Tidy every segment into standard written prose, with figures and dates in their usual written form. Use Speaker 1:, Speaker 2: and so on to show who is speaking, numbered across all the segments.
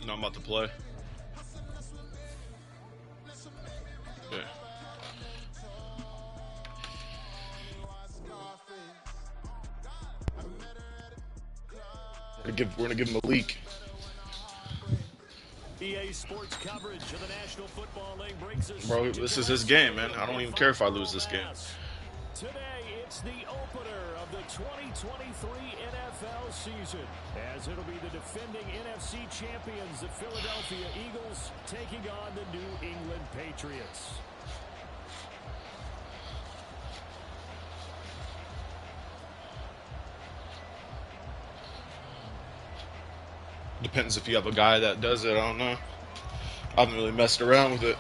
Speaker 1: No, I'm about to play. Yeah. We're gonna give him a leak.
Speaker 2: EA Sports coverage of the National Football League brings us.
Speaker 1: Bro, this is his game, man. I don't even care if I lose this game.
Speaker 2: Today, it's the opener of the 2023 NFL season, as it'll be the defending NFC champions, the Philadelphia Eagles, taking on the New England Patriots.
Speaker 1: Depends if you have a guy that does it. I don't know. I haven't really messed around with it.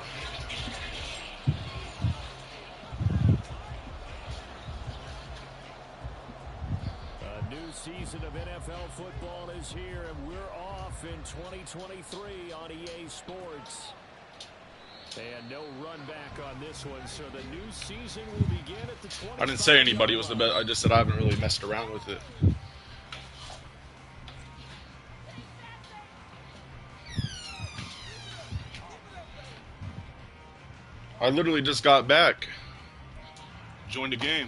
Speaker 2: A new season of NFL football is here, and we're off in 2023 on EA Sports. And no run back on this one, so the new season will begin at the 20.
Speaker 1: I didn't say anybody was the best. I just said I haven't really messed around with it. I literally just got back. Joined the game.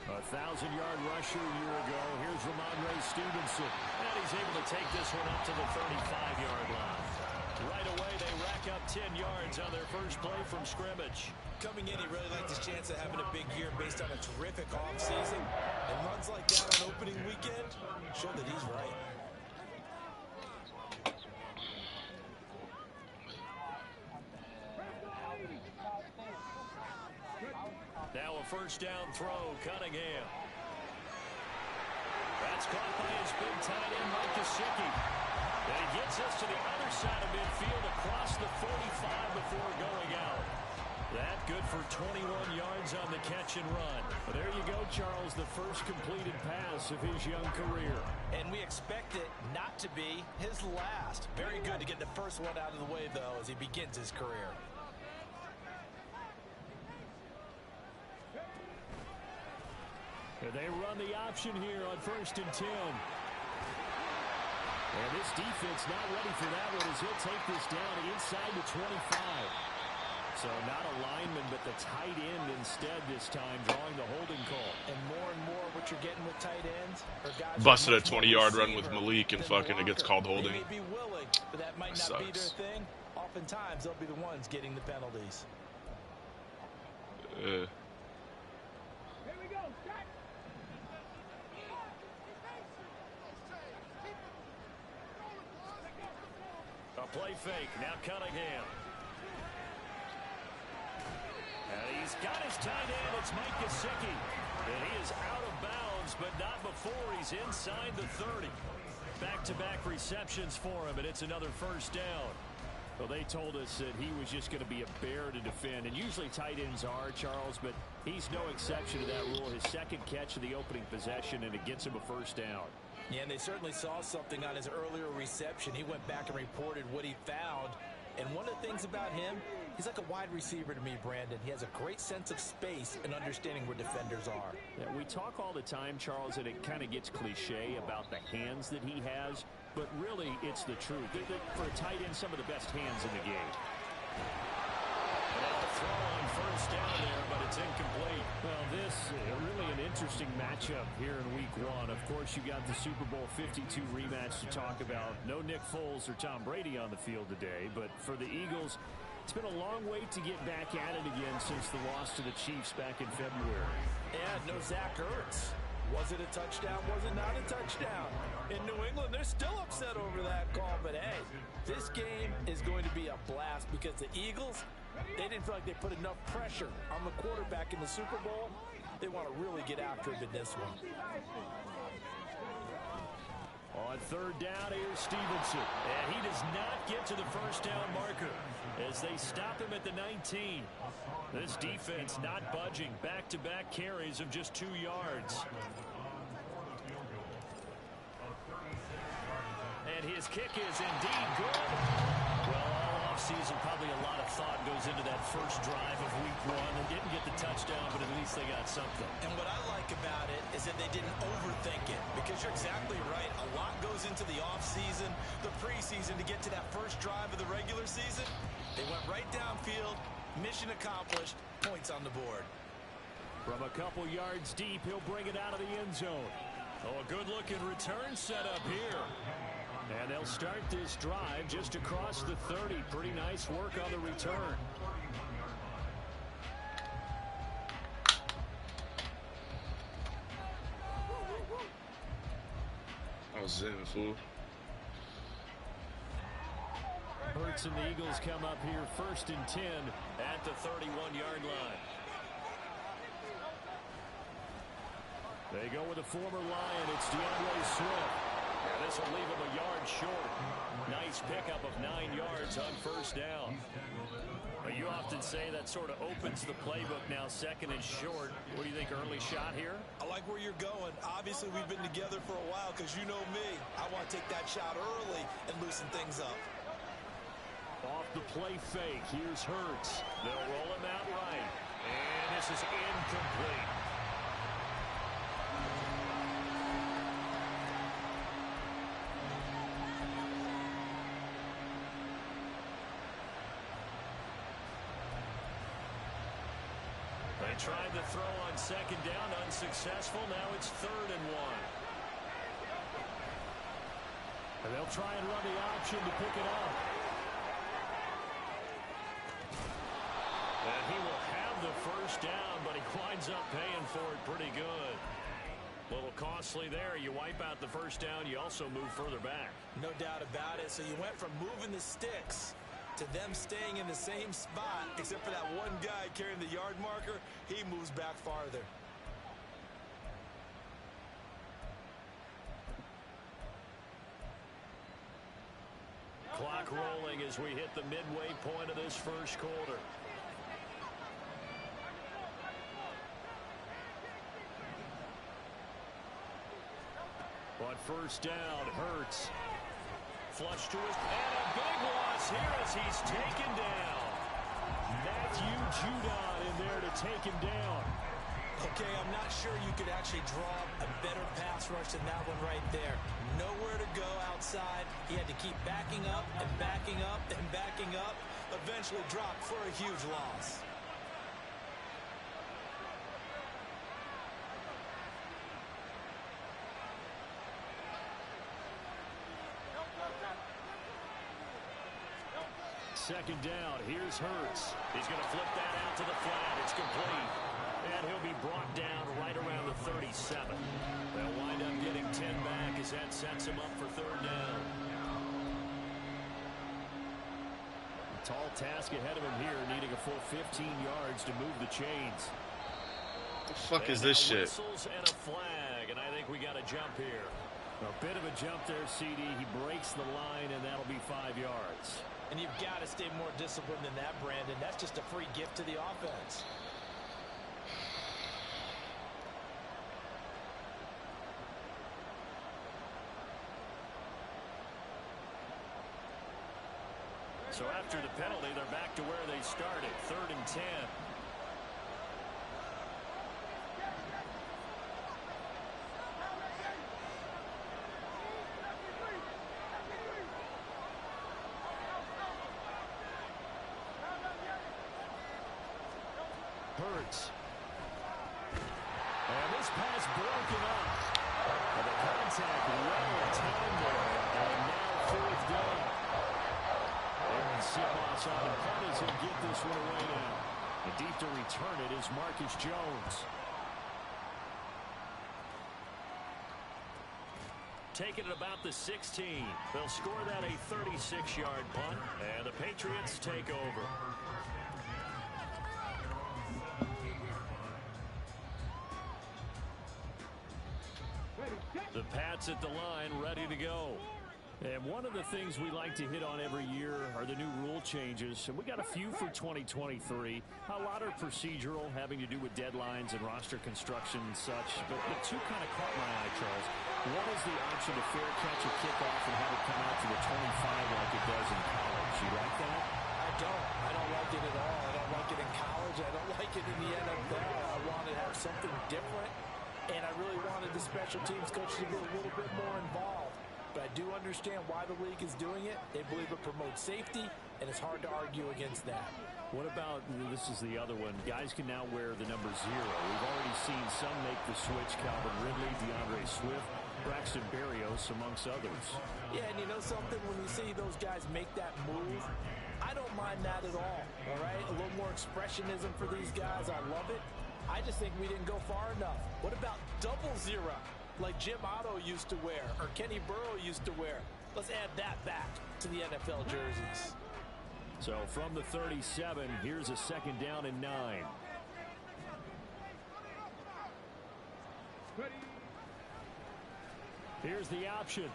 Speaker 2: A 1,000-yard rusher a year ago. Here's Ramondre Stevenson. And he's able to take this one up to the 35-yard line. Right away, they rack up 10 yards on their first play from scrimmage.
Speaker 3: Coming in, he really liked his chance of having a big year based on a terrific offseason. And runs like that on opening weekend show that he's right.
Speaker 2: Now a first down throw, Cunningham. That's caught by his big tight end, Mike Gesicki. And he gets us to the other side of midfield across the 45 before going out. That good for 21 yards on the catch and run. But there you go, Charles, the first completed pass of his young career.
Speaker 3: And we expect it not to be his last. Very good to get the first one out of the way, though, as he begins his career.
Speaker 2: And they run the option here on 1st and 10. And this defense not ready for that one as he'll take this down inside the 25. So not a lineman, but the tight end instead this time, drawing the holding call.
Speaker 3: And more what you're getting with tight ends are guys
Speaker 1: Busted a 20-yard run with Malik and fucking it gets called holding.
Speaker 3: They may be willing, but that might not be their thing. Oftentimes, they'll be the ones getting the penalties.
Speaker 2: Here we go, a play fake, now Cunningham. And he's got his tight end, it's Mike Gesicki. And he is out of bounds, but not before he's inside the 30. Back-to-back receptions for him, and it's another first down. Well, they told us that he was just going to be a bear to defend, and usually tight ends are, Charles, but he's no exception to that rule. His second catch of the opening possession, and it gets him a first down.
Speaker 3: Yeah, and they certainly saw something on his earlier reception. He went back and reported what he found. And one of the things about him, he's like a wide receiver to me, Brandon. He has a great sense of space and understanding where defenders are.
Speaker 2: Yeah, we talk all the time, Charles, and it kind of gets cliche about the hands that he has. But really, it's the truth. For a tight end, some of the best hands in the game. And a throw on first down there, but it's incomplete. Well, this really an interesting matchup here in Week 1. Of course, you got the Super Bowl 52 rematch to talk about. No Nick Foles or Tom Brady on the field today, but for the Eagles, it's been a long wait to get back at it again since the loss to the Chiefs back in February.
Speaker 3: And no Zach Ertz. Was it a touchdown? Was it not a touchdown? In New England, they're still upset over that call. But, hey, this game is going to be a blast because the Eagles, they didn't feel like they put enough pressure on the quarterback in the Super Bowl. They want to really get after him in this one.
Speaker 2: On third down, here's Stevenson. And he does not get to the first down marker as they stop him at the 19. This defense not budging. Back-to-back carries of just 2 yards. And his kick is indeed good. Well, all offseason, probably a lot of thought goes into that first drive of week one. They didn't get the touchdown, but at least they got something.
Speaker 3: And what I like about it is that they didn't overthink it, because you're exactly right. A lot goes into the offseason, the preseason, to get to that first drive of the regular season. They went right downfield, mission accomplished, points on the board.
Speaker 2: From a couple yards deep, he'll bring it out of the end zone. Oh, a good-looking return setup here. And they'll start this drive just across the 30. Pretty nice work on the return.
Speaker 1: I was in, fool.
Speaker 2: Hurts and the Eagles come up here 1st and 10 at the 31-yard line. They go with a former Lion. It's DeAndre Swift. And this will leave him a yard short. Nice pickup of 9 yards on first down. But you often say that sort of opens the playbook now, 2nd and short. What do you think, early shot here?
Speaker 3: I like where you're going. Obviously, we've been together for a while, because you know me. I want to take that shot early and loosen things up.
Speaker 2: Off the play fake. Here's Hurts. They'll roll him out right. And this is incomplete. They tried to throw on 2nd down, unsuccessful. Now it's 3rd and 1. And they'll try and run the option to pick it up. And he will have the first down, but he winds up paying for it pretty good. A little costly there. You wipe out the first down, you also move further back.
Speaker 3: No doubt about it. So you went from moving the sticks to them staying in the same spot, except for that one guy carrying the yard marker. He moves back farther.
Speaker 2: Clock rolling as we hit the midway point of this first quarter. On first down, Hurts. Flush to his, and a big loss here as he's taken down. Matthew Judon in there to take him down.
Speaker 3: Okay, I'm not sure you could actually draw a better pass rush than that one right there. Nowhere to go outside. He had to keep backing up and backing up and backing up. Eventually dropped for a huge loss.
Speaker 2: Second down, here's Hurts. He's going to flip that out to the flat. It's complete. And he'll be brought down right around the 37. They'll wind up getting 10 back as that sets him up for 3rd down. A tall task ahead of him here, needing a full 15 yards to move the chains.
Speaker 1: What the fuck is this shit?
Speaker 2: Whistles and a flag, and I think we got a jump here. A bit of a jump there, CD. He breaks the line, and that'll be 5 yards.
Speaker 3: And you've got to stay more disciplined than that, Brandon. That's just a free gift to the offense.
Speaker 2: So after the penalty, they're back to where they started, 3rd and 10. Hurts. And this pass broken up. And the contact well timed there. And now 4th down. And Simmons on the punt as he'll get this one away now. And deep to return it is Marcus Jones. Taking it about the 16. They'll score that a 36-yard punt. And the Patriots take over. The Pats at the line, ready to go. And one of the things we like to hit on every year are the new rule changes. And we got a few for 2023. A lot are procedural, having to do with deadlines and roster construction and such. But the two kind of caught my eye Charles. What is the option to fair catch a kickoff and have it come out to the 25 like it does in college? You like that?
Speaker 3: I don't like it at all. I don't like it in college. I don't like it in the NFL. I want to have something different, and I really wanted the special teams coach to get a little bit more involved. But I do understand why the league is doing it. They believe it promotes safety, and it's hard to argue against that.
Speaker 2: What about, this is the other one, guys can now wear the number 0. We've already seen some make the switch, Calvin Ridley, DeAndre Swift, Braxton Berrios, amongst others.
Speaker 3: Yeah, and you know something? When you see those guys make that move, I don't mind that at all right? A little more expressionism for these guys. I love it. I just think we didn't go far enough. What about 00, like Jim Otto used to wear or Kenny Burrow used to wear? Let's add that back to the NFL jerseys.
Speaker 2: So from the 37, here's a second down and 9. Here's the option.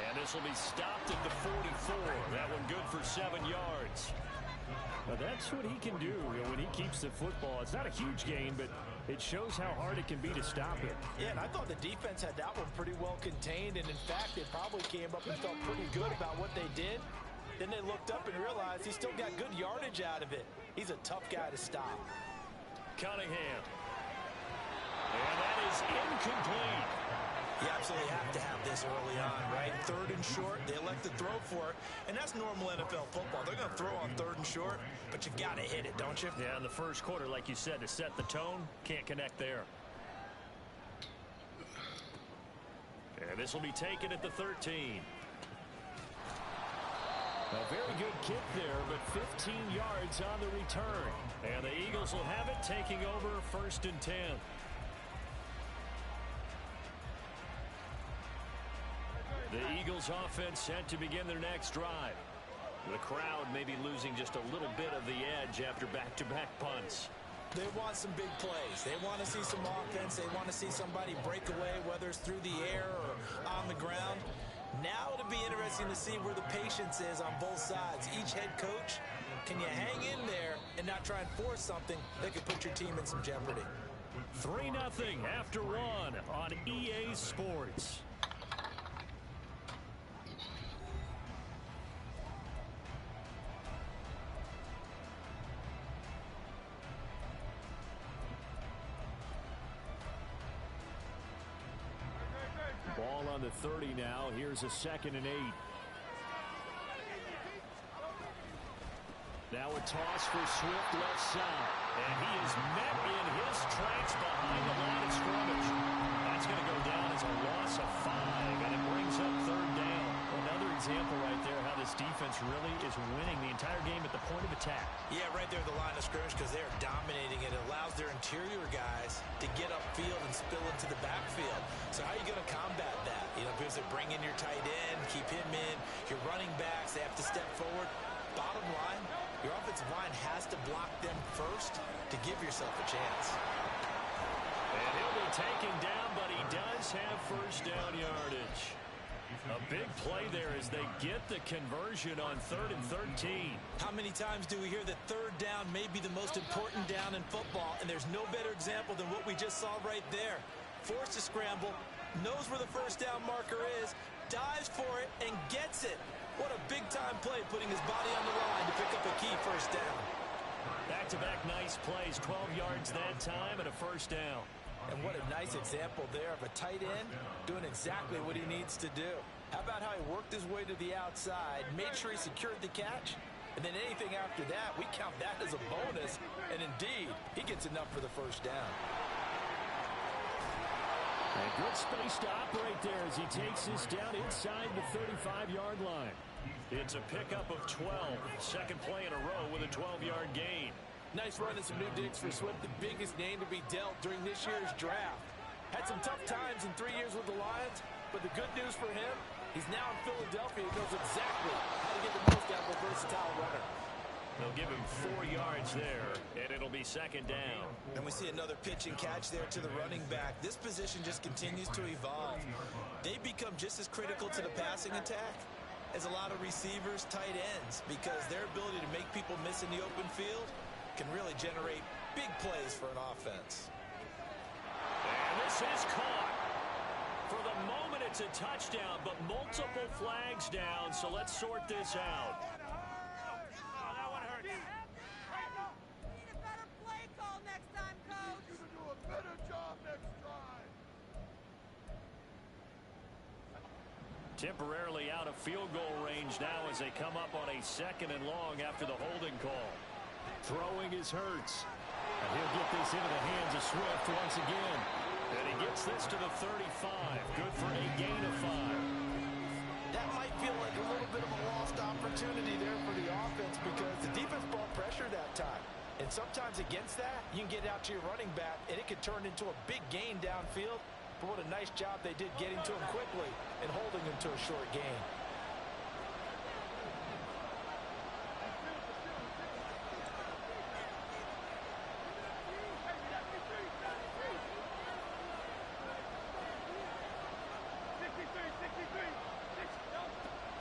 Speaker 2: And this will be stopped at the 44. That one good for 7 yards. Now that's what he can do when he keeps the football. It's not a huge gain, but it shows how hard it can be to stop it.
Speaker 3: Yeah, and I thought the defense had that one pretty well contained. And in fact, they probably came up and felt pretty good about what they did. Then they looked up and realized he still got good yardage out of it. He's a tough guy to stop.
Speaker 2: Cunningham. And that is incomplete.
Speaker 3: You absolutely have to have this early on, right? 3rd and short, they elect to throw for it, and that's normal NFL football. They're going to throw on 3rd and short, but you got to hit it, don't you?
Speaker 2: Yeah, in the first quarter, like you said, to set the tone, can't connect there. And this will be taken at the 13. A very good kick there, but 15 yards on the return. And the Eagles will have it, taking over 1st and 10. The Eagles offense set to begin their next drive. The crowd may be losing just a little bit of the edge after back-to-back punts.
Speaker 3: They want some big plays. They want to see some offense. They want to see somebody break away, whether it's through the air or on the ground. Now it'll be interesting to see where the patience is on both sides. Each head coach, can you hang in there and not try and force something that could put your team in some jeopardy?
Speaker 2: 3-0 after 1 on EA Sports. Ball on the 30 now. Here's a 2nd and 8. Now a toss for Swift left side. And he is met in his tracks behind the line of scrimmage. That's going to go down as a loss of 5, and it brings up 3rd down. Another example right there how this defense really is winning the entire game at the point of attack.
Speaker 3: Yeah, right there at the line of scrimmage because they're dominating it. It allows their interior guys to get upfield and spill into the backfield. So how are you going to combat that? You know, because they bring in your tight end, keep him in. Your running backs, they have to step forward. Bottom line, your offensive line has to block them first to give yourself a chance.
Speaker 2: And he'll be taken down, but he does have 1st down yardage. A big play there as they get the conversion on 3rd and 13.
Speaker 3: How many times do we hear that 3rd down may be the most important down in football, and there's no better example than what we just saw right there. Forced to scramble, knows where the 1st down marker is, dives for it, and gets it. What a big-time play, putting his body on the line to pick up a key 1st down.
Speaker 2: Back-to-back nice plays, 12 yards that time and a 1st down.
Speaker 3: And what a nice example there of a tight end doing exactly what he needs to do. How about how he worked his way to the outside, made sure he secured the catch, and then anything after that, we count that as a bonus. And indeed, he gets enough for the 1st down.
Speaker 2: And good space to operate there as he takes this down inside the 35-yard line. It's a pickup of 12. 2nd play in a row with a 12-yard gain.
Speaker 3: Nice run and some new digs for Swift, the biggest name to be dealt during this year's draft. Had some tough times in 3 years with the Lions, but the good news for him, he's now in Philadelphia. He knows exactly how to get the most out of a versatile runner.
Speaker 2: They'll give him 4 yards there, and it'll be 2nd down.
Speaker 3: And we see another pitch and catch there to the running back. This position just continues to evolve. They become just as critical to the passing attack as a lot of receivers, tight ends, because their ability to make people miss in the open field can really generate big plays for an offense.
Speaker 2: And this is caught. For the moment, it's a touchdown, but multiple flags down, so let's sort this out.
Speaker 4: That one hurt.
Speaker 5: Need a better play call next time, Coach.
Speaker 4: You can do a better job next time.
Speaker 2: Temporarily out of field goal range now as they come up on a 2nd and long after the holding call. Throwing is Hurts. And he'll get this into the hands of Swift once again. And he gets this to the 35. Good for a gain of 5.
Speaker 3: That might feel like a little bit of a lost opportunity there for the offense because the defense brought pressure that time. And sometimes against that, you can get out to your running back, and it could turn into a big gain downfield. But what a nice job they did getting to him quickly and holding him to a short gain.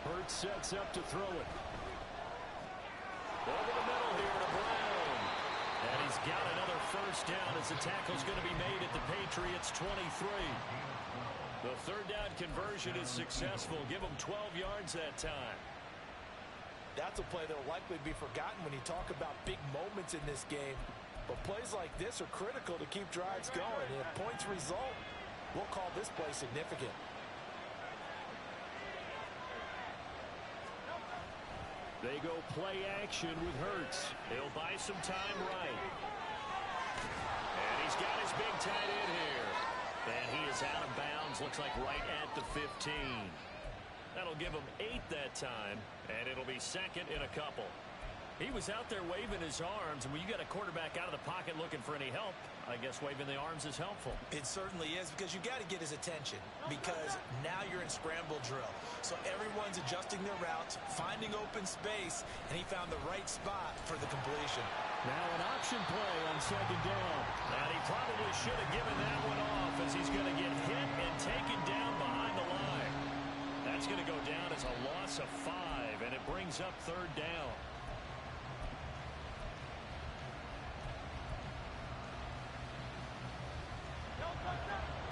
Speaker 2: Hurts sets up to throw it. Over the middle here to Brown. And he's got another first down as the tackle's going to be made at the Patriots' 23. The 3rd down conversion is successful. Give them 12 yards that time.
Speaker 3: That's a play that will likely be forgotten when you talk about big moments in this game. But plays like this are critical to keep drives going. And if points result, we'll call this play significant.
Speaker 2: They go play action with Hurts. He'll buy some time right. And he's got his big tight end here. And he is out of bounds, looks like right at the 15. That'll give him 8 that time, and it'll be 2nd in a couple. He was out there waving his arms, and when you got a quarterback out of the pocket looking for any help, I guess waving the arms is helpful.
Speaker 3: It certainly is because you got to get his attention because now you're in scramble drill. So everyone's adjusting their routes, finding open space, and he found the right spot for the completion.
Speaker 2: Now an option play on 2nd down. And he probably should have given that one off as he's going to get hit and taken down behind the line. That's going to go down as a loss of 5, and it brings up 3rd down.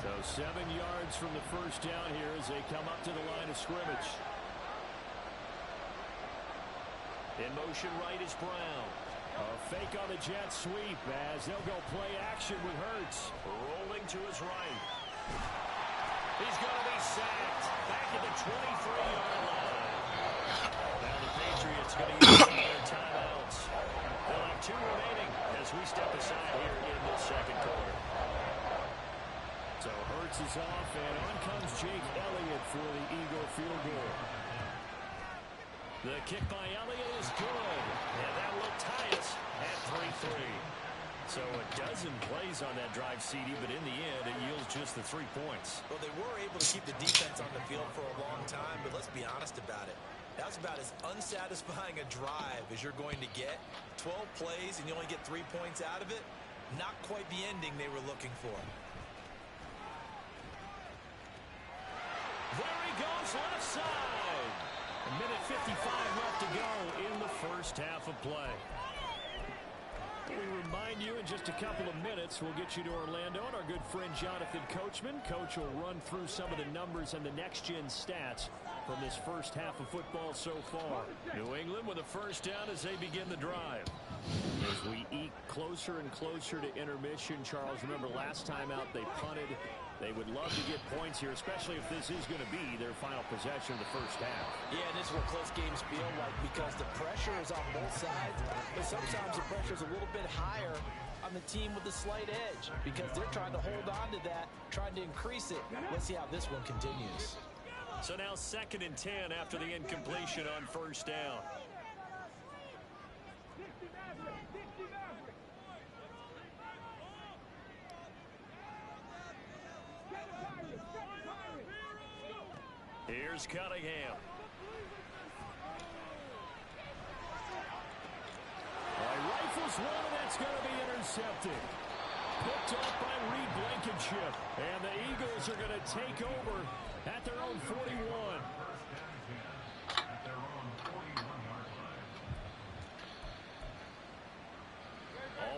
Speaker 2: So 7 yards from the first down here as they come up to the line of scrimmage. In motion right is Brown. A fake on the jet sweep as they'll go play action with Hurts. Rolling to his right. He's going to be sacked back at the 23-yard line. Now the Patriots going to use their timeouts. They'll have 2 remaining as we step aside here in the 2nd quarter. So Hurts is off, and on comes Jake Elliott for the Eagle field goal. The kick by Elliott is good, and that will tie us at 3-3. So a dozen plays on that drive, CD, but in the end, it yields just the 3 points.
Speaker 3: Well, they were able to keep the defense on the field for a long time, but let's be honest about it. That was about as unsatisfying a drive as you're going to get. 12 plays, and you only get 3 points out of it. Not quite the ending they were looking for.
Speaker 2: There he goes, left side. A minute 55 left to go in the first half of play. We remind you in just a couple of minutes we'll get you to Orlando and our good friend Jonathan Coachman. Coach will run through some of the numbers and the next-gen stats from this first half of football so far. New England with a first down as they begin the drive. As we eke closer and closer to intermission, Charles, remember last time out they punted. They would love to get points here, especially if this is going to be their final possession of the first half.
Speaker 3: Yeah, and this is what close games feel like because the pressure is on both sides, but sometimes the pressure is a little bit higher on the team with the slight edge because they're trying to hold on to that, trying to increase it. Let's see how this one continues.
Speaker 2: So now 2nd and 10 after the incompletion on first down. Here's Cunningham. Rifles one, and that's going to be intercepted. Picked up by Reed Blankenship. And the Eagles are going to take over at their own 41.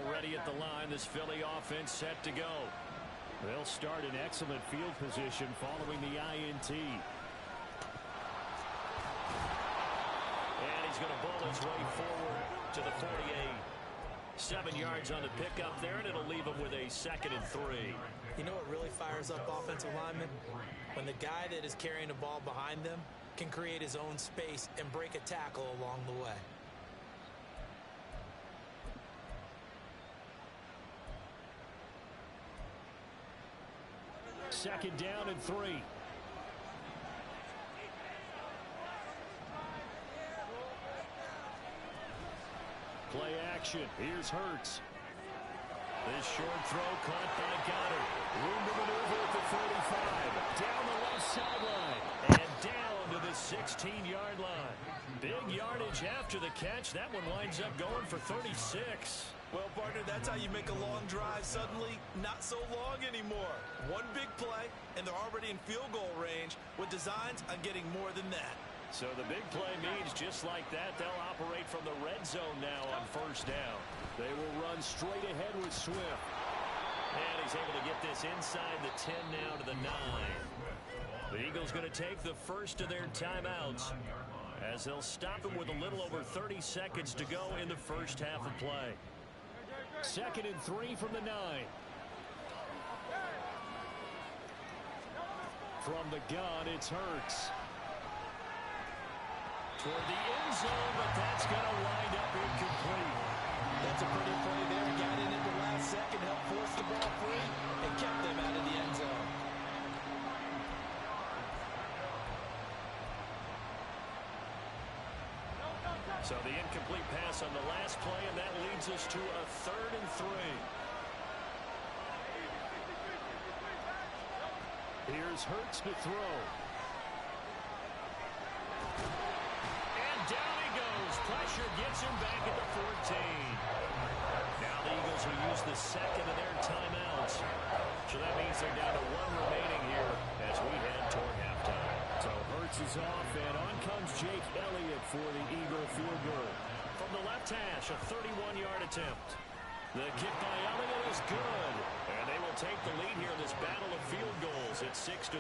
Speaker 2: Already at the line, this Philly offense set to go. They'll start in excellent field position following the INT. And he's going to bowl his way forward to the 48. 7 yards on the pickup there, and it'll leave him with a 2nd and 3.
Speaker 3: You know what really fires up offensive linemen? When the guy that is carrying the ball behind them can create his own space and break a tackle along the way.
Speaker 2: Second down and 3. Play action. Here's Hurts. This short throw caught by Goddard. Room to maneuver at the 45. Down the left sideline. And down to the 16-yard line. Big yardage after the catch. That one winds up going for 36.
Speaker 3: Well, partner, that's how you make a long drive suddenly not so long anymore. One big play, and they're already in field goal range with designs on getting more than that.
Speaker 2: So the big play means just like that, they'll operate from the red zone now on first down. They will run straight ahead with Swift. And he's able to get this inside the 10 now to the 9. The Eagles going to take the first of their timeouts as they'll stop him with a little over 30 seconds to go in the first half of play. 2nd and 3 from the 9. From the gun, it's Hurts. Toward the end zone, but that's going to wind up incomplete.
Speaker 3: That's a pretty play there. Got in at the last second, helped force the ball free, and kept them out of the end zone.
Speaker 2: So the incomplete pass on the last play, and that leads us to a 3rd and 3. Here's Hurts to throw. And down he goes. Pressure gets him back at the 14. Now the Eagles will use the 2nd of their timeouts. So that means they're down to 1 remaining here as we head toward halftime. So Hurts is off, and on comes Jake Elliott for the Eagle field goal. From the left hash, a 31-yard attempt. The kick by Elliott is good. And they will take the lead here in this battle of field goals at 6-3.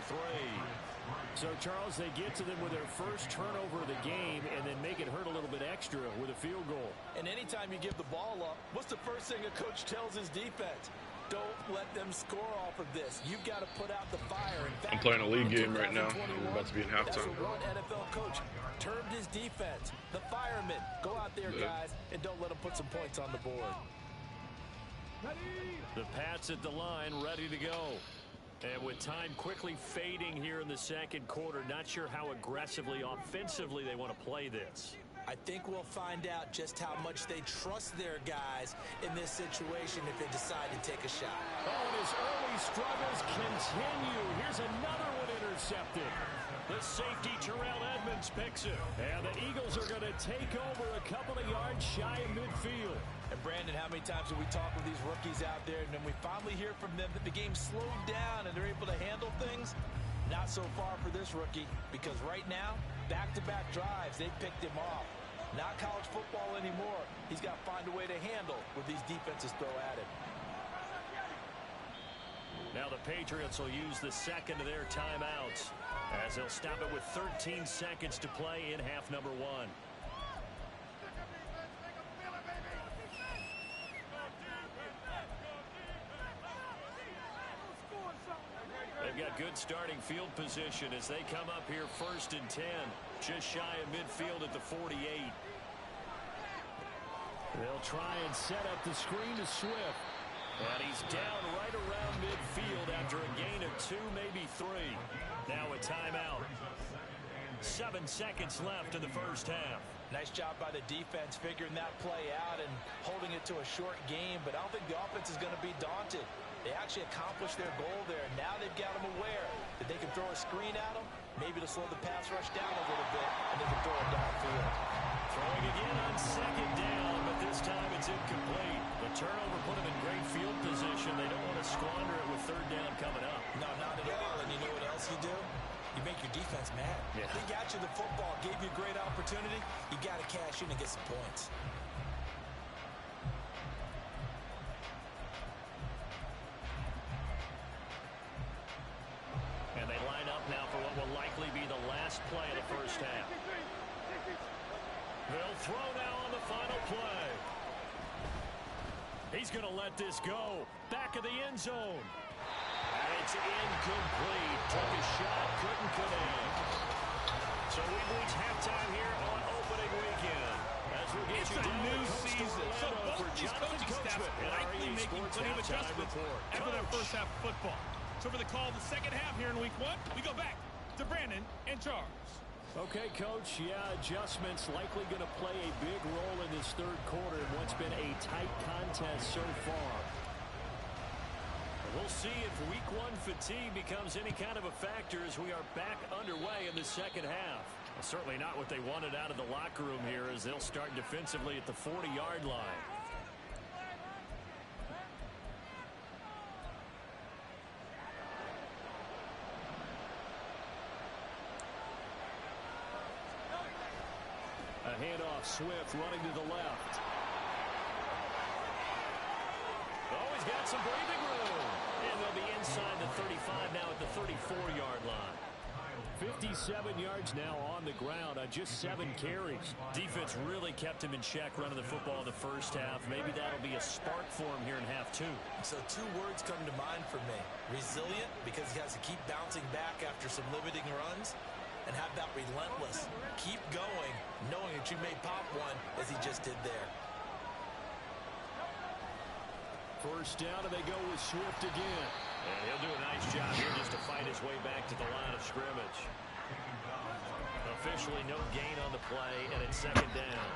Speaker 2: So, Charles, they get to them with their first turnover of the game and then make it hurt a little bit extra with a field goal.
Speaker 3: And anytime you give the ball up, what's the first thing a coach tells his defense? Don't let them score off of this. You've got to put out the fire. In fact,
Speaker 1: I'm playing a league game right now. We're about to be in
Speaker 3: that's
Speaker 1: halftime.
Speaker 3: what one NFL coach termed his defense. The firemen. Go out there, guys, and don't let them put some points on the board.
Speaker 2: The Pats at the line, ready to go. And with time quickly fading here in the second quarter, not sure how aggressively, offensively they want to play this.
Speaker 3: I think we'll find out just how much they trust their guys in this situation if they decide to take a shot.
Speaker 2: Oh, and his early struggles continue. Here's another one intercepted. The safety, Terrell Edmonds, picks it. And the Eagles are going to take over a couple of yards shy of midfield.
Speaker 3: And Brandon, how many times do we talk with these rookies out there, and then we finally hear from them that the game slowed down and they're able to handle things? Not so far for this rookie, because right now, back-to-back drives, they picked him off. Not college football anymore. He's got to find a way to handle what these defenses throw at him.
Speaker 2: Now the Patriots will use the 2nd of their timeouts as they'll stop it with 13 seconds to play in half number 1. They've got good starting field position as they come up here 1st and 10, just shy of midfield at the 48. They'll try and set up the screen to Swift. And he's down right around midfield after a gain of 2, maybe 3. Now a timeout. 7 seconds left in the first half.
Speaker 3: Nice job by the defense figuring that play out and holding it to a short game, but I don't think the offense is going to be daunted. They actually accomplished their goal there. Now they've got them aware that they can throw a screen at them, maybe to slow the pass rush down a little bit, and they can throw it downfield.
Speaker 2: Throwing again on 2nd down, but this time it's incomplete. The turnover put them in great field position. They don't want to squander it with 3rd down coming up.
Speaker 3: No, not at all. And you know what else you do? You make your defense mad.
Speaker 2: Yeah.
Speaker 3: They got you the football, gave you a great opportunity. You got to cash in and get some points.
Speaker 2: They'll throw now on the final play. He's going to let this go. Back of the end zone. And it's incomplete. Took a shot, couldn't connect. So we've reached halftime here on opening weekend. As we get you down
Speaker 6: new season. So both these coaching staffs are likely making plenty of adjustments after their first half of football. So for the call of the second half here in week 1, we go back to Brandon and Charles.
Speaker 2: Okay, Coach. Yeah, adjustments likely going to play a big role in this third quarter in what's been a tight contest so far. We'll see if week 1 fatigue becomes any kind of a factor as we are back underway in the second half. Well, certainly not what they wanted out of the locker room here as they'll start defensively at the 40-yard line. A handoff, Swift running to the left. Oh, he's got some breathing room. And they'll be inside the 35 now at the 34-yard line. 57 yards now on the ground on just 7 carries. Defense really kept him in check running the football in the first half. Maybe that'll be a spark for him here in half 2.
Speaker 3: So 2 words come to mind for me. Resilient, because he has to keep bouncing back after some limiting runs. And how about relentless? Keep going, knowing that you may pop one as he just did there.
Speaker 2: First down, and they go with Swift again. And he'll do a nice job here just to fight his way back to the line of scrimmage. Officially no gain on the play, and it's second down.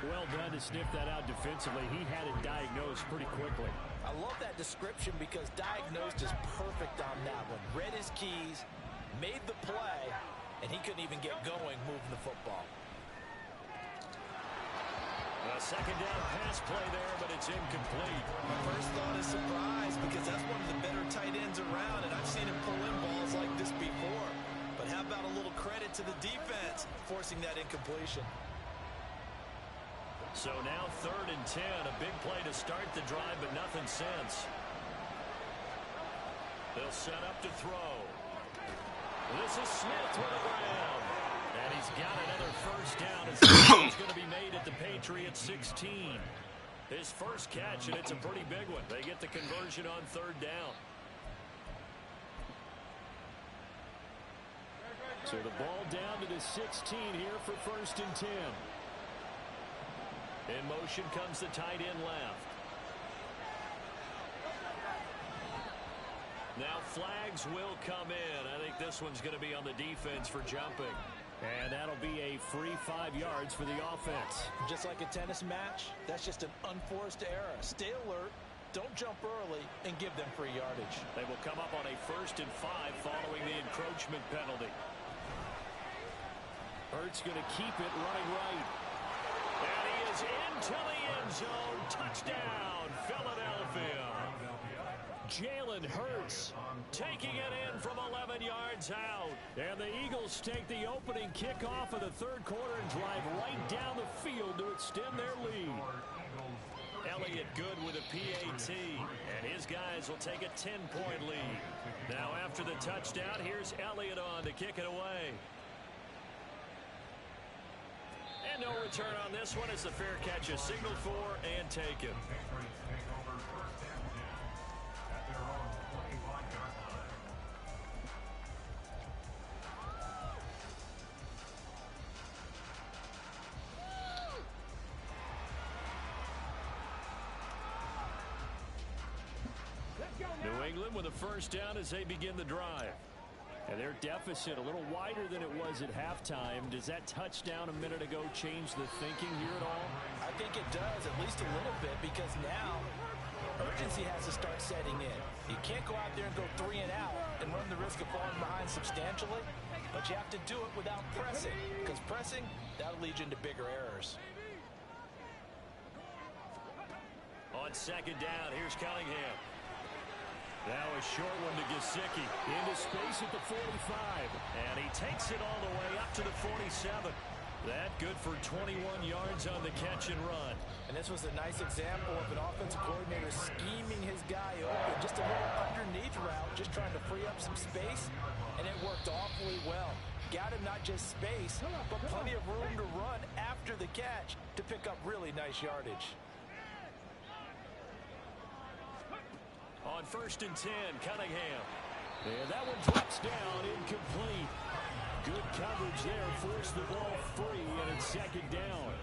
Speaker 2: Well done to sniff that out defensively. He had it diagnosed pretty quickly.
Speaker 3: I love that description because diagnosed is perfect on that one. Read his keys, made the play, and he couldn't even get going moving the football.
Speaker 2: A second down pass play there, but it's incomplete.
Speaker 3: My first thought is surprise because that's one of the better tight ends around, and I've seen him pull in balls like this before. But how about a little credit to the defense forcing that incompletion?
Speaker 2: So now 3rd and 10, a big play to start the drive, but nothing since. They'll set up to throw. This is Smith with a grab. And he's got another first down. It's going to be made at the Patriots 16. His first catch, and it's a pretty big one. They get the conversion on 3rd down. So the ball down to the 16 here for 1st and 10. In motion comes the tight end left. Now flags will come in. I think this one's going to be on the defense for jumping. And that'll be a free 5 yards for the offense.
Speaker 3: Just like a tennis match, that's just an unforced error. Stay alert, don't jump early, and give them free yardage.
Speaker 2: They will come up on a 1st and 5 following the encroachment penalty. Hurts going to keep it running right. And he is into the end zone. Touchdown, Philadelphia. Jalen Hurts taking it in from 11 yards out. And the Eagles take the opening kickoff of the 3rd quarter and drive right down the field to extend their lead. Elliott good with a PAT. And his guys will take a 10-point lead. Now after the touchdown, here's Elliott on to kick it away. And no return on this one as the fair catch is signaled for and taken. New England with a first down as they begin the drive. And their deficit a little wider than it was at halftime. Does that touchdown a minute ago change the thinking here at all?
Speaker 3: I think it does, at least a little bit, because now urgency has to start setting in. You can't go out there and go 3 and out and run the risk of falling behind substantially, but you have to do it without pressing, because pressing, that'll lead you into bigger errors.
Speaker 2: On second down, here's Cunningham. Now a short one to Gesicki. Into space at the 45. And he takes it all the way up to the 47. That good for 21 yards on the catch and run.
Speaker 3: And this was a nice example of an offensive coordinator scheming his guy open. Just a little underneath route, just trying to free up some space. And it worked awfully well. got him not just space, but plenty of room to run after the catch to pick up really nice yardage.
Speaker 2: On 1st and 10, Cunningham. And that one drops down, incomplete. Good coverage there, forced the ball free, and it's 2nd down.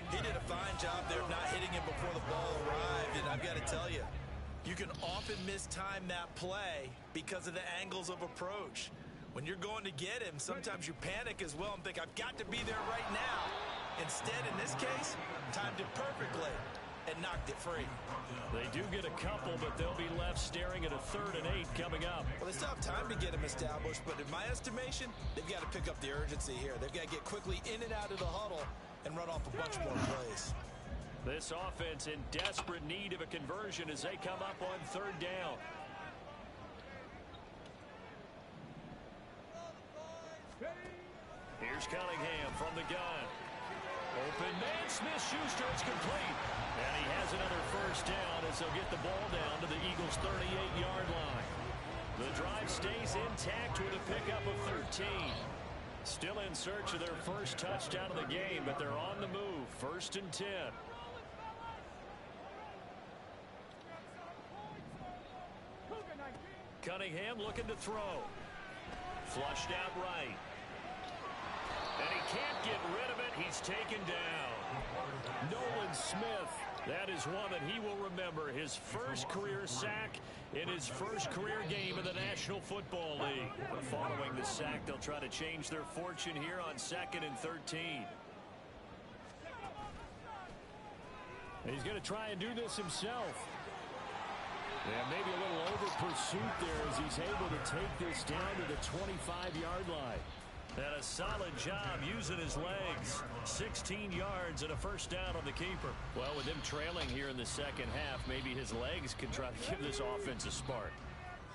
Speaker 3: He did a fine job there of not hitting him before the ball arrived, and I've got to tell you, you can often mistime that play because of the angles of approach. When you're going to get him, sometimes you panic as well and think, I've got to be there right now. Instead, in this case, timed it perfectly and knocked it free.
Speaker 2: They do get a couple, but they'll be left staring at a 3rd and 8 coming up.
Speaker 3: Well, they still have time to get him established, but in my estimation, they've got to pick up the urgency here. They've got to get quickly in and out of the huddle and run off a bunch more plays.
Speaker 2: This offense in desperate need of a conversion as they come up on 3rd down. Here's Cunningham from the gun. Open man, Smith-Schuster, it's complete. And he has another 1st down as they'll get the ball down to the Eagles' 38-yard line. The drive stays intact with a pickup of 13. Still in search of their first touchdown of the game, but they're on the move. 1st and 10. Cunningham looking to throw. Flushed out right. And he can't get rid of it. He's taken down. Nolan Smith. That is one that he will remember. His first career sack in his first career game in the National Football League. But following the sack, they'll try to change their fortune here on 2nd and 13. And he's going to try and do this himself. Yeah, maybe a little over pursuit there as he's able to take this down to the 25-yard line. And a solid job using his legs. 16 yards and a 1st down on the keeper. Well, with him trailing here in the 2nd half, maybe his legs can try to give this offense a spark.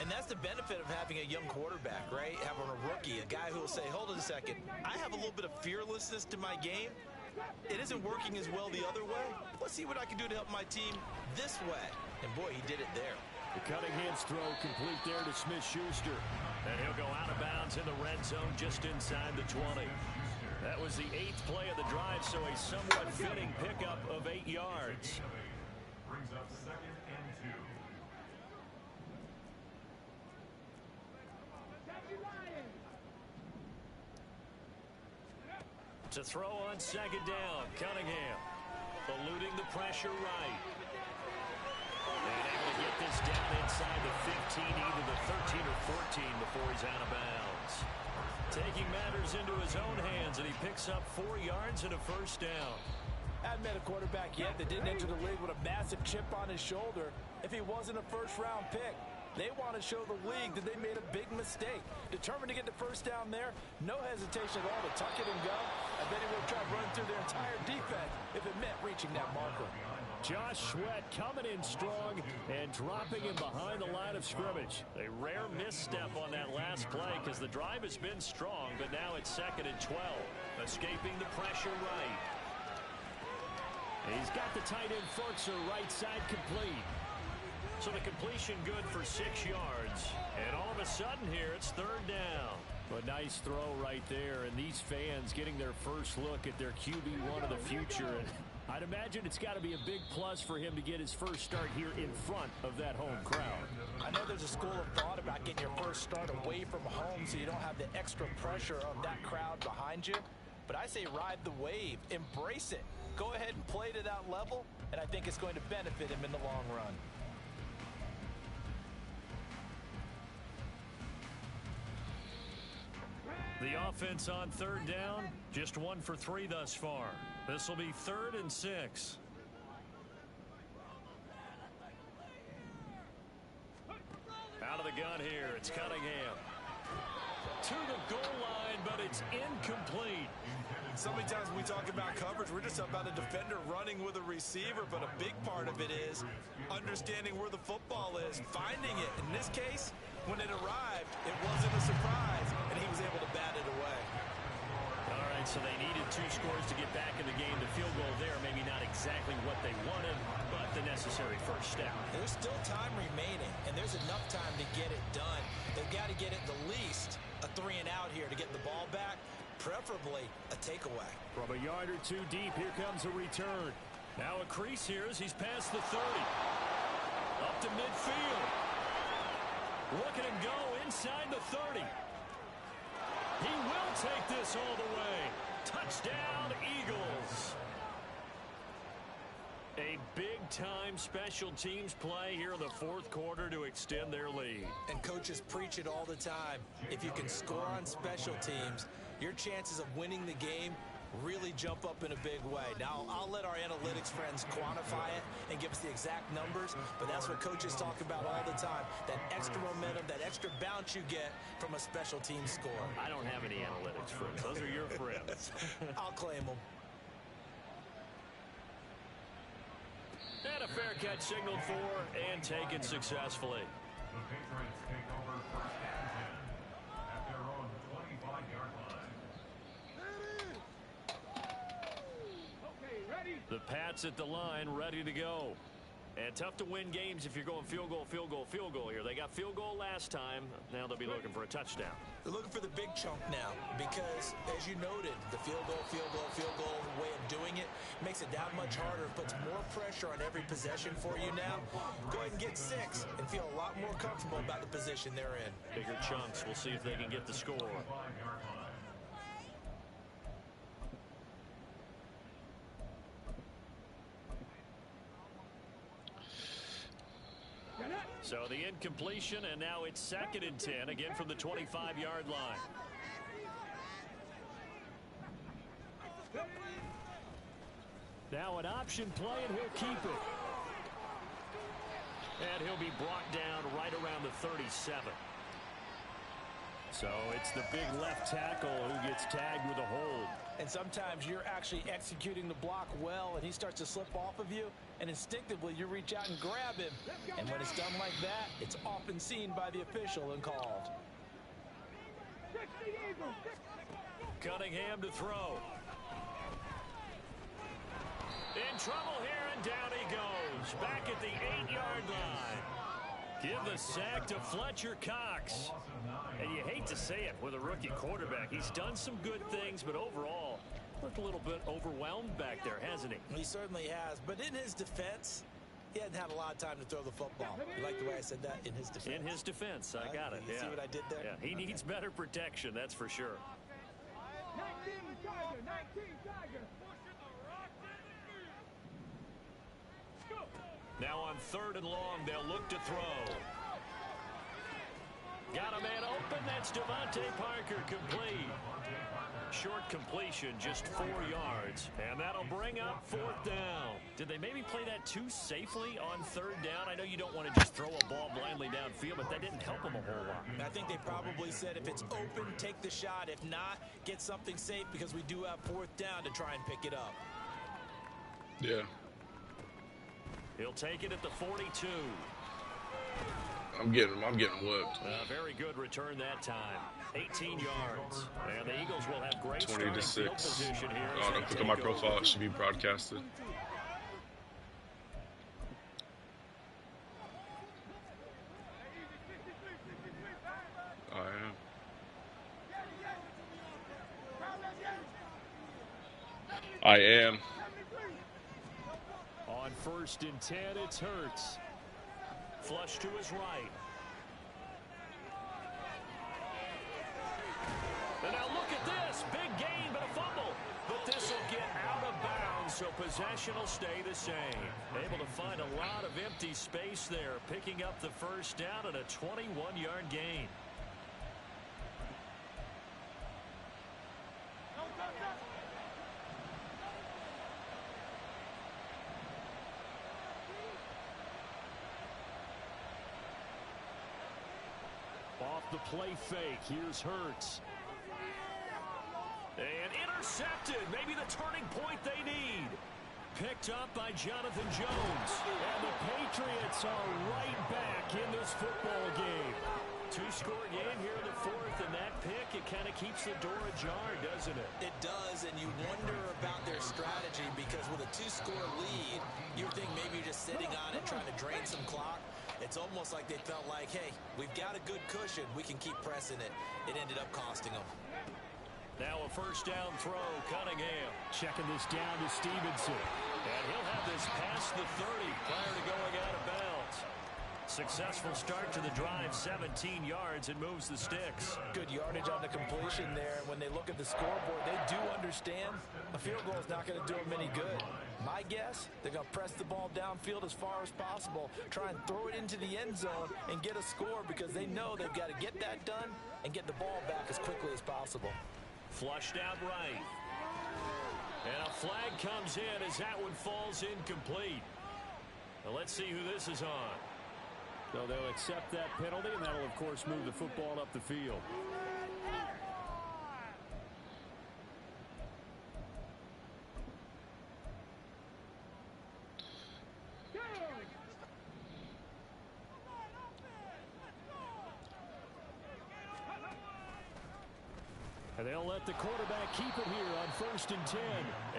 Speaker 3: And that's the benefit of having a young quarterback, right? Having a rookie, a guy who will say, hold on a second, I have a little bit of fearlessness to my game. It isn't working as well the other way. Let's see what I can do to help my team this way. And boy, he did it there.
Speaker 2: The Cunningham's throw complete there to Smith-Schuster. And he'll go out of bounds in the red zone just inside the 20. That was the 8th play of the drive, so a somewhat fitting pickup of 8 yards.
Speaker 7: Brings up 2nd and 2.
Speaker 2: To throw on 2nd down, Cunningham eluding the pressure right. And able to get this down inside the 15, either the 13 or 14 before he's out of bounds. Taking matters into his own hands, and he picks up 4 yards and a 1st down.
Speaker 3: I haven't met a quarterback yet that didn't enter the league with a massive chip on his shoulder if he wasn't a 1st-round pick. They want to show the league that they made a big mistake. Determined to get the 1st down there, no hesitation at all to tuck it and go. I bet he would try to run through their entire defense if it meant reaching that marker.
Speaker 2: Josh Sweat coming in strong and dropping him behind the line of scrimmage. A rare misstep on that last play because the drive has been strong, but now it's 2nd and 12. Escaping the pressure right. He's got the tight end Ferkser right side complete. So the completion good for 6 yards. And all of a sudden here, it's 3rd down. A nice throw right there, and these fans getting their first look at their QB1 of the future. And I'd imagine it's got to be a big plus for him to get his first start here in front of that home crowd.
Speaker 3: I know there's a school of thought about getting your first start away from home so you don't have the extra pressure of that crowd behind you. But I say ride the wave, embrace it. Go ahead and play to that level, and I think it's going to benefit him in the long run.
Speaker 2: The offense on 3rd down, just 1 for 3 thus far. This will be 3rd and 6. Out of the gun here, it's Cunningham. To the goal line, but it's incomplete.
Speaker 3: So many times when we talk about coverage, we're just about a defender running with a receiver, but a big part of it is understanding where the football is, finding it. In this case, when it arrived, it wasn't a surprise, and he was able to bat it away.
Speaker 2: All right, so they needed 2 scores to get back in the game. The field goal there, maybe not exactly what they wanted, but the necessary first step.
Speaker 3: There's still time remaining, and there's enough time to get it done. They've got to get it the least a 3 and out here to get the ball back, preferably a takeaway.
Speaker 2: From a yard or two deep, here comes a return. Now a crease here as he's past the 30. Up to midfield. Look at him go inside the 30. He will take this all the way. Touchdown, Eagles. A big-time special teams play here in the fourth quarter to extend their lead.
Speaker 3: And coaches preach it all the time. If you can score on special teams, your chances of winning the game really jump up in a big way. Now, I'll let our analytics friends quantify it and give us the exact numbers, but that's what coaches talk about all the time. That extra momentum, that extra bounce you get from a special team score.
Speaker 2: I don't have any analytics friends. Those are your friends.
Speaker 3: I'll claim them.
Speaker 2: And a fair catch signaled for and taken successfully.
Speaker 7: The Patriots take over first and 10 at their own 25-yard line.
Speaker 2: The Pats at the line, ready to go. And tough to win games if you're going field goal, field goal, field goal here. They got field goal last time. Now they'll be looking for a touchdown.
Speaker 3: They're looking for the big chunk now because, as you noted, the field goal way of doing it makes it that much harder, puts more pressure on every possession for you now. Go ahead and get 6 and feel a lot more comfortable about the position they're in.
Speaker 2: Bigger chunks. We'll see if they can get the score.
Speaker 7: 5-yard line.
Speaker 2: So the incompletion, and now it's 2nd and 10, again from the 25-yard line. Now an option play, and he'll keep it. And he'll be brought down right around the 37. So it's the big left tackle who gets tagged with a hold.
Speaker 3: And sometimes you're actually executing the block well, and he starts to slip off of you, and instinctively you reach out and grab him. And when it's done like that, it's often seen by the official and called.
Speaker 2: Cunningham to throw. In trouble here, and down he goes. Back at the 8-yard line. Give the sack to Fletcher Cox. And you hate to say it with a rookie quarterback. He's done some good things, but overall, looked a little bit overwhelmed back there, hasn't he?
Speaker 3: He certainly has. But in his defense, he hadn't had a lot of time to throw the football. You like the way I said that? In his defense.
Speaker 2: In his defense, I got it.
Speaker 3: You see what I did there?
Speaker 2: Yeah, he needs better protection, that's for sure.
Speaker 4: 19 Tiger, 19 Tiger.
Speaker 2: Now on 3rd and long, they'll look to throw. Got a man open. That's Devontae Parker complete. Short completion, just 4 yards. And that'll bring up 4th down. Did they maybe play that too safely on 3rd down? I know you don't want to just throw a ball blindly downfield, but that didn't help them a whole lot.
Speaker 3: I think they probably said if it's open, take the shot. If not, get something safe because we do have 4th down to try and pick it up.
Speaker 1: Yeah.
Speaker 2: He'll take it at the 42.
Speaker 1: I'm getting whooped.
Speaker 2: A very good return that time. 18 yards. And the Eagles will have great
Speaker 1: 20 to
Speaker 2: starting field
Speaker 1: 6.
Speaker 2: position here.
Speaker 1: Oh, don't click on my profile. It should be broadcasted. I am. I am.
Speaker 2: On 1st and 10, it's Hurts. Flush to his right. And now look at this. Big gain, but a fumble. But this will get out of bounds, so possession will stay the same. Able to find a lot of empty space there, picking up the 1st down and a 21-yard gain. Off the play fake, here's Hurts. And intercepted, maybe the turning point they need. Picked up by Jonathan Jones. And the Patriots are right back in this football game. 2-score game here in the 4th, and that pick, it kind of keeps the door ajar, doesn't it?
Speaker 3: It does, and you wonder about their strategy because with a 2-score lead, you think maybe you're just sitting on it trying to drain some clock. It's almost like they felt like, hey, we've got a good cushion. We can keep pressing it. It ended up costing them.
Speaker 2: Now a first down throw, Cunningham. Checking this down to Stevenson. And he'll have this past the 30 prior to going out of bounds. Successful start to the drive, 17 yards, and moves the sticks.
Speaker 3: Good yardage on the completion there. When they look at the scoreboard, they do understand a field goal is not going to do them any good. My guess, they're going to press the ball downfield as far as possible, try and throw it into the end zone and get a score because they know they've got to get that done and get the ball back as quickly as possible.
Speaker 2: Flushed out right. And a flag comes in as that one falls incomplete. Now let's see who this is on. So they'll accept that penalty, and that'll, of course, move the football up the field. And they'll let the quarterback keep it here on 1st and 10.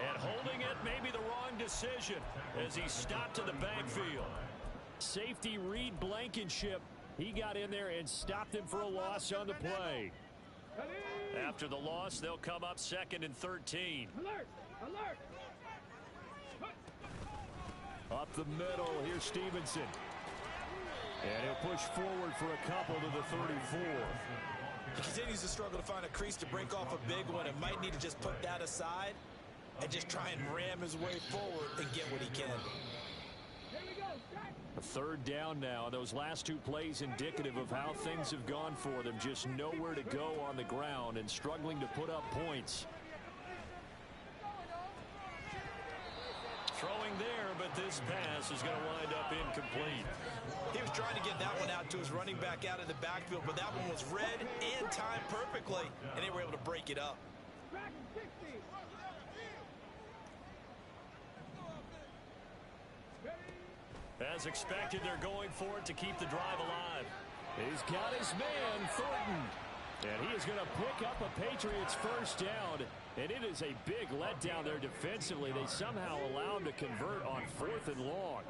Speaker 2: And holding it may be the wrong decision as he stopped in the backfield. Safety Reed Blankenship, he got in there and stopped him for a loss on the play. After the loss, they'll come up 2nd and 13.
Speaker 4: Alert! Alert!
Speaker 2: Up the middle, here's Stevenson. And he'll push forward for a couple to the 34.
Speaker 3: He continues to struggle to find a crease to break off a big one and might need to just put that aside and just try and ram his way forward and get what he can.
Speaker 2: A 3rd down now. Those last 2 plays indicative of how things have gone for them. Just nowhere to go on the ground and struggling to put up points. Throwing there, but this pass is going to wind up incomplete.
Speaker 3: He was trying to get that one out to his running back out of the backfield, but that one was read and timed perfectly, and they were able to break it up.
Speaker 2: As expected, they're going for it to keep the drive alive. He's got his man, Thornton. And he is going to pick up a Patriots first down. And it is a big letdown there defensively. They somehow allow him to convert on 4th and long.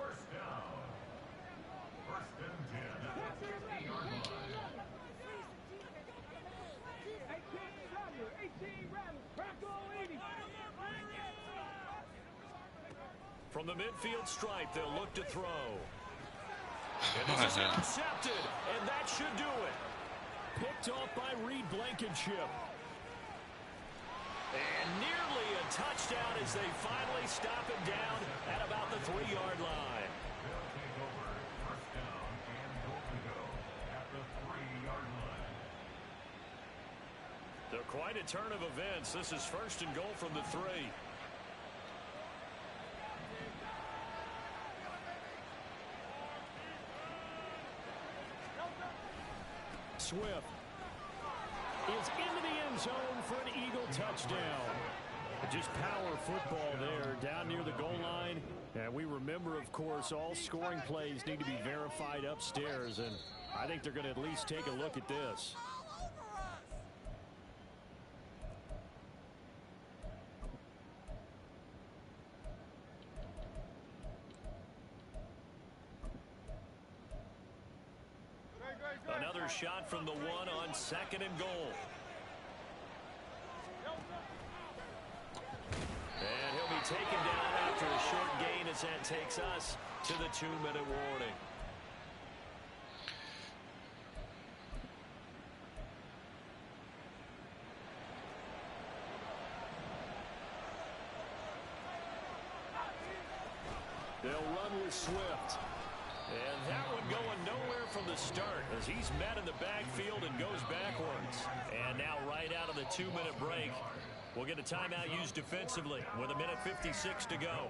Speaker 2: From the midfield stripe, they'll look to throw. And this is intercepted, and that should do it. Picked off by Reed Blankenship. And nearly a touchdown as they finally stop him down at about the 3-yard line.
Speaker 7: They'll take over 1st down and goal to go at the 3-yard line.
Speaker 2: So quite a turn of events. This is 1st and goal from the 3. Swift is into the end zone for an Eagle touchdown. Just power football there down near the goal line. And we remember, of course, all scoring plays need to be verified upstairs. And I think they're going to at least take a look at this. Another shot from the 1 on 2nd and goal. And he'll be taken down after a short gain as that takes us to the 2-minute warning. They'll run with Swift. And that one going nowhere from the start as he's met in the backfield and goes backwards. And now right out of the 2-minute break, we'll get a timeout used defensively with 1:56 to go.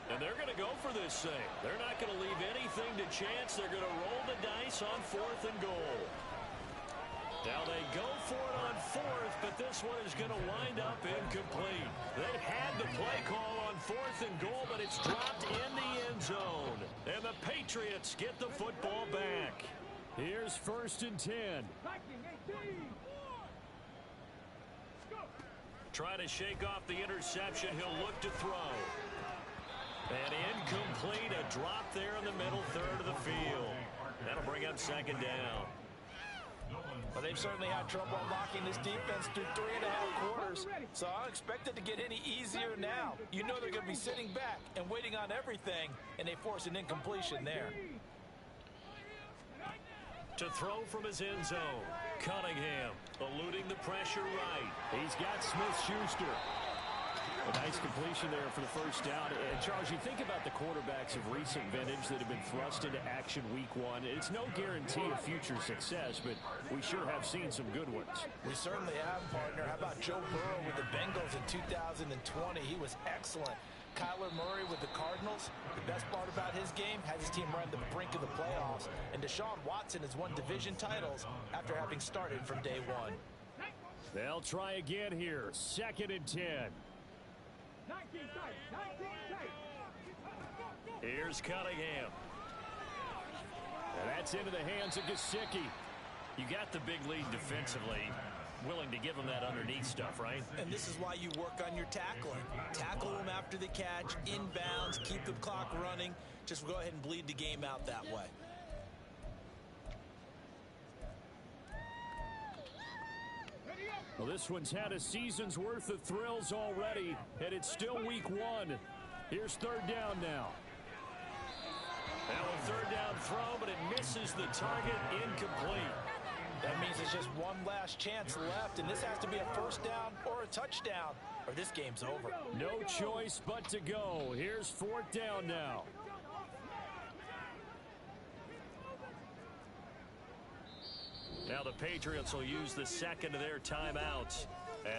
Speaker 2: And they're going to go for this thing. They're not going to leave anything to chance. They're going to roll the dice on 4th and goal. Now they go for it on 4th, but this one is going to wind up incomplete. They had the play call on 4th and goal, but it's dropped in the end zone. And the Patriots get the football back. Here's 1st and 10. Trying to shake off the interception. He'll look to throw. And incomplete. A drop there in the middle third of the field. That'll bring up second down.
Speaker 3: Well, they've certainly had trouble unlocking this defense through 3.5 quarters, so I don't expect it to get any easier now. You know they're going to be sitting back and waiting on everything, and they force an incompletion there.
Speaker 2: To throw from his end zone. Cunningham eluding the pressure right. He's got Smith-Schuster.
Speaker 8: A nice completion there for the first down. And Charles, you think about the quarterbacks of recent vintage that have been thrust into action week one. It's no guarantee of future success, but we sure have seen some good ones.
Speaker 3: We certainly have, partner. How about Joe Burrow with the Bengals in 2020? He was excellent. Kyler Murray with the Cardinals. The best part about his game has his team right on the brink of the playoffs. And Deshaun Watson has won division titles after having started from day one.
Speaker 8: They'll try again here. 2nd and 10.
Speaker 2: Here's Cunningham.
Speaker 8: And that's into the hands of Gesicki.
Speaker 2: You got the big lead defensively. Willing to give him that underneath stuff, right?
Speaker 3: And this is why you work on your tackling. Tackle him after the catch, inbounds, keep the clock running. Just go ahead and bleed the game out that way.
Speaker 8: Well, this one's had a season's worth of thrills already, and it's still week one. Here's 3rd down now.
Speaker 2: Now a 3rd down throw, but it misses the target. Incomplete.
Speaker 3: That means it's just one last chance left, and this has to be a 1st down or a touchdown, or this game's over.
Speaker 8: No choice but to go. Here's 4th down now.
Speaker 2: Now the Patriots will use the second of their timeouts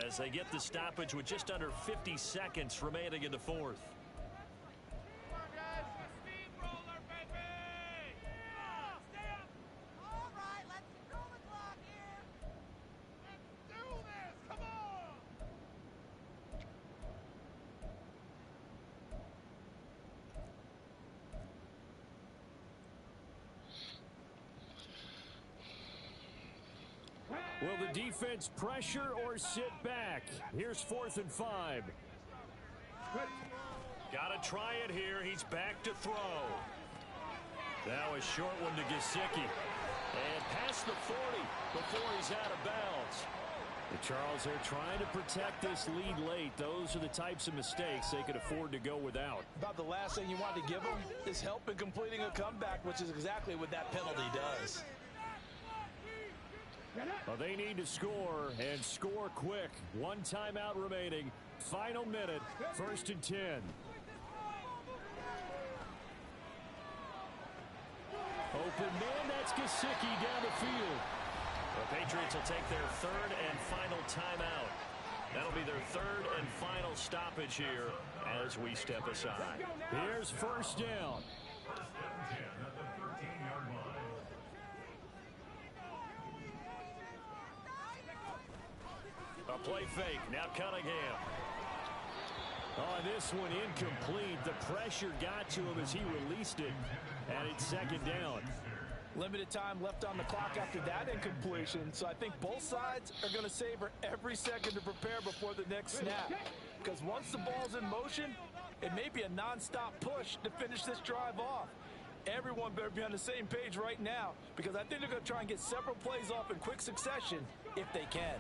Speaker 2: as they get the stoppage with just under 50 seconds remaining in the 4th.
Speaker 8: Will the defense pressure or sit back? Here's 4th and 5.
Speaker 2: Got to try it here. He's back to throw. Now a short one to Gesicki. And past the 40 before he's out of bounds.
Speaker 8: Charles, they're trying to protect this lead late. Those are the types of mistakes they could afford to go without.
Speaker 3: About the last thing you want to give them is help in completing a comeback, which is exactly what that penalty does.
Speaker 8: Well, they need to score, and score quick. 1 timeout remaining. Final minute, 1st and 10. Open man, that's Gesicki down the field.
Speaker 2: The Patriots will take their 3rd and final timeout. That'll be their 3rd and final stoppage here as we step aside.
Speaker 8: Here's 1st down.
Speaker 2: A play fake. Now Cunningham.
Speaker 8: On this one, incomplete. The pressure got to him as he released it, and it's 2nd down.
Speaker 3: Limited time left on the clock after that incompletion, so I think both sides are going to savor every second to prepare before the next snap. Because once the ball's in motion, it may be a non-stop push to finish this drive off. Everyone better be on the same page right now, because I think they're going to try and get several plays off in quick succession if they can.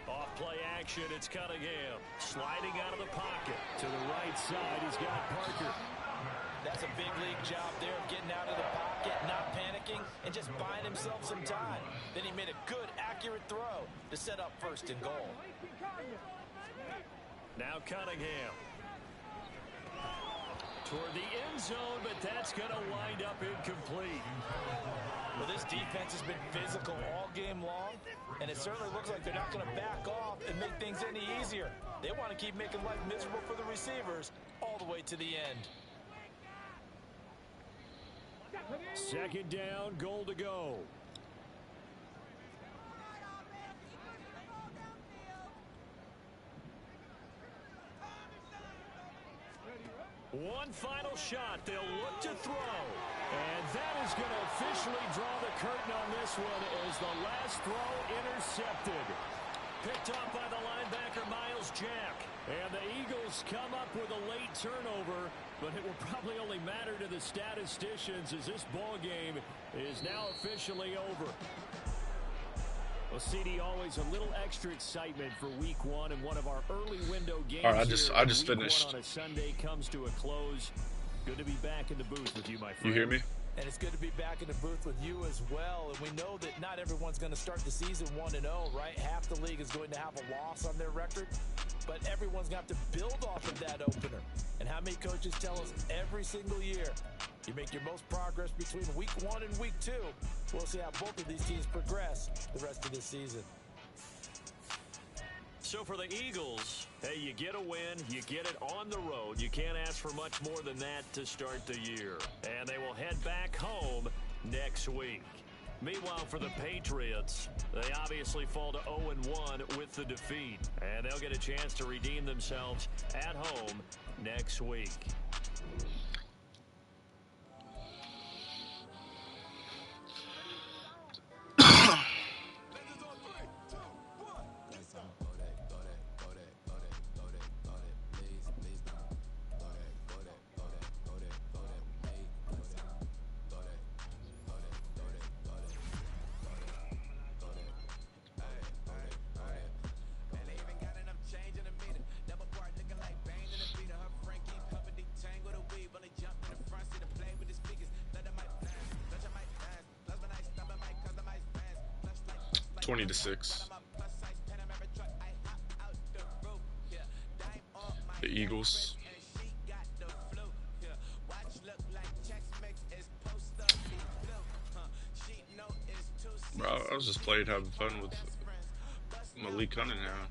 Speaker 2: Off play action, it's Cunningham. Sliding out of the pocket.
Speaker 8: To the right side, he's got Parker.
Speaker 3: That's a big league job there of getting out of the pocket, not panicking, and just buying himself some time. Then he made a good, accurate throw to set up 1st and goal.
Speaker 2: Now Cunningham. Toward the end zone, but that's going to wind up incomplete.
Speaker 3: Well, this defense has been physical all game long, and it certainly looks like they're not going to back off and make things any easier. They want to keep making life miserable for the receivers all the way to the end.
Speaker 8: 2nd down, goal to go.
Speaker 2: One final shot. They'll look to throw. And that is going to officially draw the curtain on this one as the last throw intercepted. Picked off by the line
Speaker 8: linebacker Miles Jack. And the Eagles come up with a late turnover, but it will probably only matter to the statisticians as this ball game is now officially over. Well, CD, always a little extra excitement for Week 1 and one of our early window games.
Speaker 1: All right, I just
Speaker 8: Week
Speaker 1: finished.
Speaker 8: 1 on a Sunday comes to a close. Good to be back in the booth with you, my friend.
Speaker 1: You hear me?
Speaker 3: And it's good to be back in the booth with you as well. And we know that not everyone's going to start the season 1-0, right? Half the league is going to have a loss on their record. But everyone's going to have to build off of that opener. And how many coaches tell us every single year, you make your most progress between Week 1 and Week 2. We'll see how both of these teams progress the rest of this season.
Speaker 8: So for the Eagles, hey, you get a win, you get it on the road. You can't ask for much more than that to start the year. And they will head back home next week. Meanwhile, for the Patriots, they obviously fall to 0-1 with the defeat. And they'll get a chance to redeem themselves at home next week.
Speaker 1: Twenty to 6. The Eagles. Bro, I was just playing, having fun with Malik Cunningham.